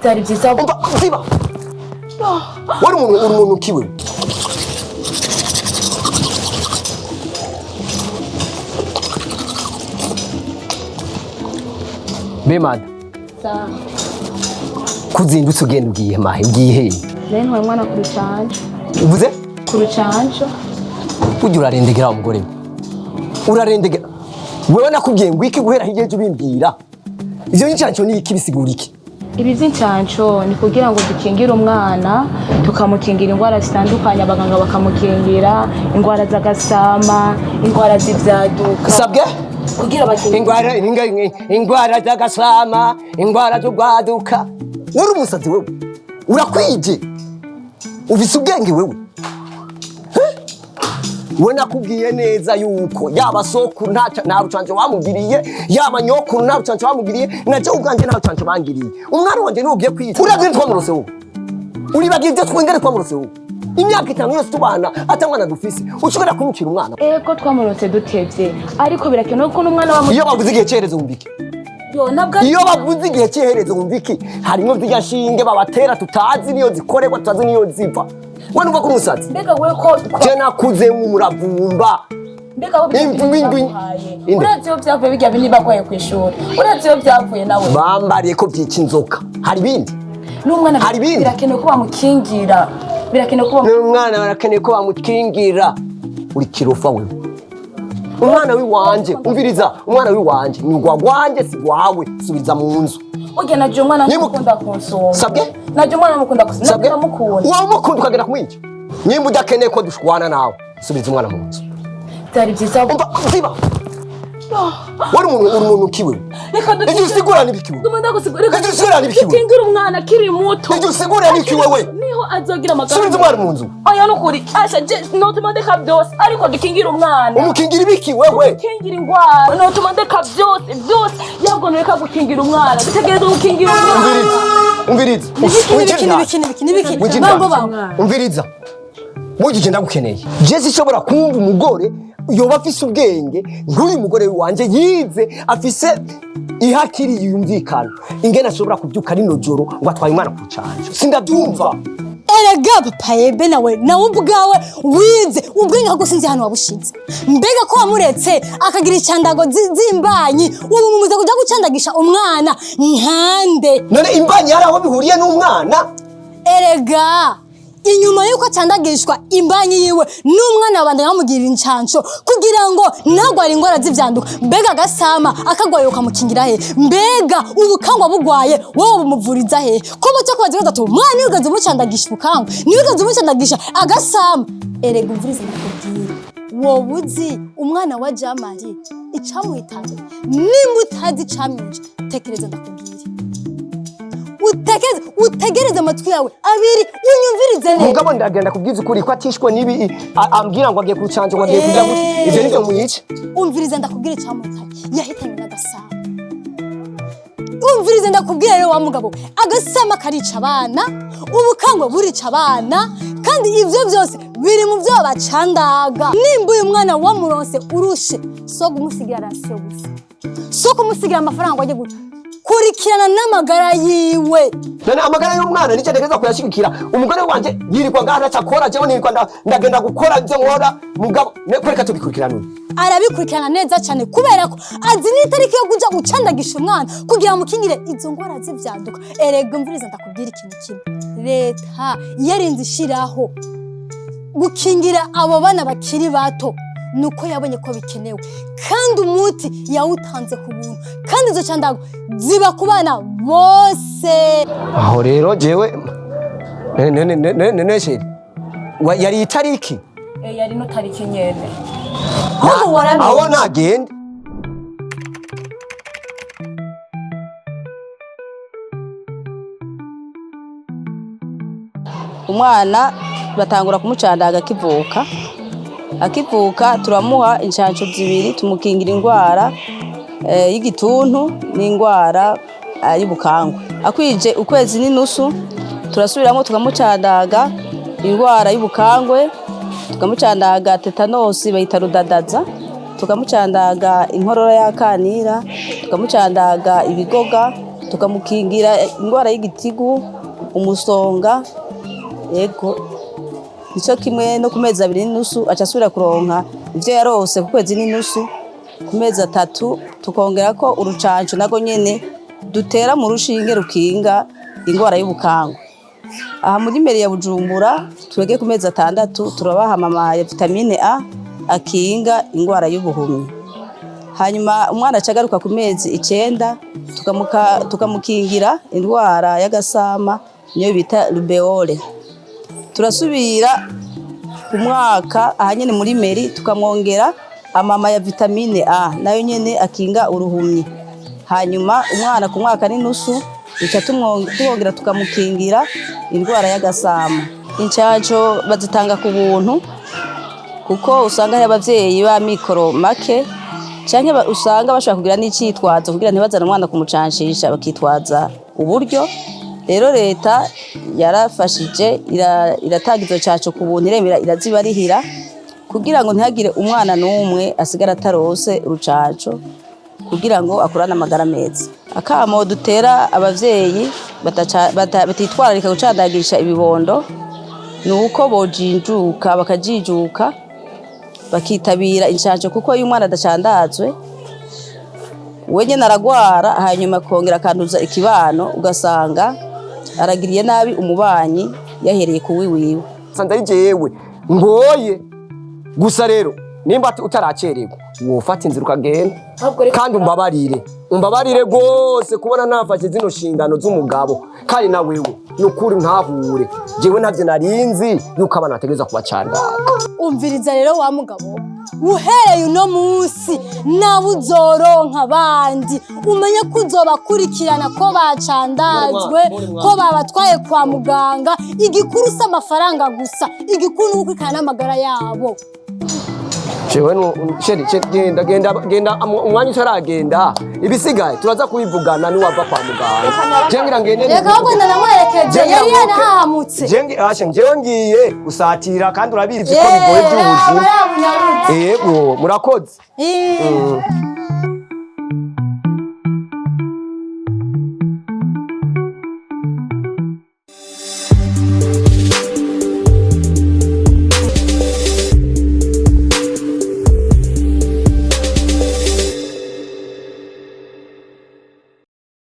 byari byiza ziba wari umuntu kiwe Bemada kuzindutse ugenda ugiye mahe ugiye rero ntwaye umwana ku rucanco uvuze ku rucanco ujya urarendegera umugore urarendegera wewe nakubwiye ngo iki guhera hirya ejo bimbwira ivyo n'incanco ni iki bisigura iki ibi vy'incanco ni kugira ngo dukingire umwana tukamukingira indwara zitandukanye abaganga bakamukingira indwara z'agasama indwara z'ivyaduka sabwe kugira bakingira indwara z'agasama indwara z'ugwaduka uri umusazi wewe urakwije ufise ubwenge wewe we nakubwiye neza yuko yaba sokuru nta rucanco bamugiriye yaba nyokuru nta rucanco bamugiriye naje ubwanje nta rucanco bangiriye umwana wanje nugiye kwica uravye twamurose wowe uribagiye ivyo twengere twamurose wowe imyaka 5 yose tubana atamwana dufise ushobora kunyukira umwana ego twamurose dutevye ariko birakenewe ko n'umwana wa iyo bavuze igihe cerezo wumvike iyo bavuze igihe cerezo wumvike harimo vy'ashinge babatera tutazi niyo zikorerwa tutazi niyo ziva wanu bako umusazi mbega we ko je nakuze umuravumba mbega wo uravyo byavuye bijya bini bagwaye kwishura uravyo byavuye nawe bambariye ko byica inzoka hari bindi n'umwana birakenewe ko bamukingira birakenewe ko n'umwana barakeneye ko bamukingira uri kirofa wewe umwana wiwanje umviriza umwana wiwanje ni gwagwanje si gwawe subiza mu nzu oge naje umwana mukunda konsoma sabwe naje umwana mukunda kusaba mukunda wa mukunda ukagera kumwica nyimba udakeneye ko dushwana nawe subiza umwana mu nzu byari byiza ziba wari umuntu kiwe ivyo usigura nibikiwe ivyo usigura nibikiwe kingira umwana kiri muto ivyo usigura nibikiwe we niho azogira amagara subiza umwana mu nzu aya nukuri asha no tumandeka byose ariko dukingira umwana umukingira ibikiwe we dukingira ingwara no tumandeka byose yabwo nureka gukingira umwana dutegereza gukingira umwana umviriza nibiki bambo umviriza mugije ndagukeneye Jesse ishobora kumva umugore yoba afise ubwenge nk'uyu mugore wanje yize afise ihakiri yumvikana ingena ashobora kubyuka rino joro ngo atwaye umwana ku canje sindabyumva erega papa yebe nawe ubwawe wize ubwenge ahubwo sinzi hano wabushinze mbega ko wamuretse akagira icyandago zimbanyi ubu mumuze kujya gucandagisha umwana nkande none imbanyi yaraho bihuriye n'umwana erega inyuma yuko cyandagishwa imbanyi yiwe n'umwana wabandanya bamugirira incanco kugira ngo ntagwara ingwara z'ivyanduka mbega agasama akagwaye ukamukingira he mbega ubukangwa bugwaye wowe bumuvuriza he ko mucyo kubaza gatatu mwana yugaze umucandagisha ubukangwa niyugaze umucandagisha agasama erega umvurize nakubwira wowe uzi umwana wa Jamali icamuhitanye nimba utazi icamije tekereza ndakubwira utegereze amatwi yawe abiri unyumvirize neza mugabo ndagenda kubwiza ukuri ko atishwe nibi ambwira ngo agiye kucanje ngo agiye kugira gute ivyo nivyo muyice umvirize ndakubwira icamutanye yahitanye n'agasama umvirize ndakubwira rero wa mugabo agasama karica abana ubukangwa burica abana kandi ivyo byose biri mu byo bacandaga nimba uyu mwana wamuronse urushe so kumusigira rasiyo gusa so kumusigira amafaranga ajye guca kurikirana n'amagara yiwe none amagara y'umwana nicyo ntegeza kuyashigikira umugore wanje yirirwa ngaha cyakora jewe nirirwa ndagenda gukora ivyo nkora mugabo kureka tubikurikirana arabikurikirana neza cyane kubera ko azi n'itariki yo kuja gucandagisha umwana kugira mukingire izo ngwara z'ivyaduka erega mvuriza ndakubwira ikintu kimwe leta yarinze ishiraho gukingira abo bana bakiri bato nuko yabonye ko bikenewe kandi umuti yawutanze ku buntu kandi izo candago ziba ku bana bose aho rero jewe sheri yari itariki yari no tariki nyene aho nagende umwana batangura kumucandaga akivuka turamuha inshanco zibiri tumukingira indwara y'igituntu n'indwara y'ubukangwe akwije ukwezi n'inusu turasubiramo tukamucandaga indwara y'ubukangwe tukamucandaga tetanosi bayita rudadaza tukamucandaga inkorora y'akanira tukamucandaga ibigoga tukamukingira indwara y'igitigu, umusonga, yego nico kimwe no ku mezi 2 n'inusu aca asubira kuronka ivyo yarose ku kwezi n'inusu. Ku mezi 3 tukongera ko urucanco nago nyene dutera mu rushinge rukinga indwara y'ubukangwe. Aha muri meri ya Bujumbura twege ku mezi 6 turabaha mama ya vitamine A akinga indwara y'ubuhumyi. Hanyuma umwana acagaruka ku mezi 9 tukamukingira indwara y'agasama niyo bita rubeole. Turasubira ku mwaka aha nyene muri meri tukamwongera amama ya vitamine A nayo nyene akinga uruhumyi. Hanyuma umwana ku mwaka n'inusu duca tumwongera tukamukingira indwara y'agasama. Incanco bazitanga ku buntu kuko usanga hari abavyeyi ba mikoro make canke usanga bashaka kugira n'icitwazo kugira ntibazane umwana kumucancisha bakitwaza uburyo. Rero leta yarafashije iratanga izo canco ku buntu, iremera irazibarihira kugira ngo ntihagire umwana n'umwe asigara atarose urucanco kugira ngo akurane amagara meza. Akamo dutera abavyeyi batitwararika gucandagisha ibibondo nuko bojinjuka bakajijuka bakitabira incanco kuko iyo umwana adacandazwe wenye naragwara hanyuma kongera kanduza ikibano ugasanga aragiriye nabi umubanyi yahereye kuwi wiwe. Sanda jewe ngoye gusa rero nimba utaracererwa wofata inzira ukagenda kandi umbabarire gose kubona nafashe zino shingano z'umugabo kandi na wewe nukuri ntahure jewe ntavye narinzi yuko abana bategereza kubacandaga. Umviriza rero wa mugabo uhereye uno munsi nawe uzoronka abandi umenye ko uzobakurikirana ko bacandazwe ko babatwaye kwa muganga. Igikuru si amafaranga gusa, igikuru ni ukwikana n'amagara yabo. Genda umwanya utaragenda ibisigaye turaza kubivugana niwava kwa muganga. Jengira ngende reka wagenda namwerekeje yari yanahamutse. Jewe ngiye gusatira kandi urabizi ko bigoye by'ubuzima. Yego murakoze.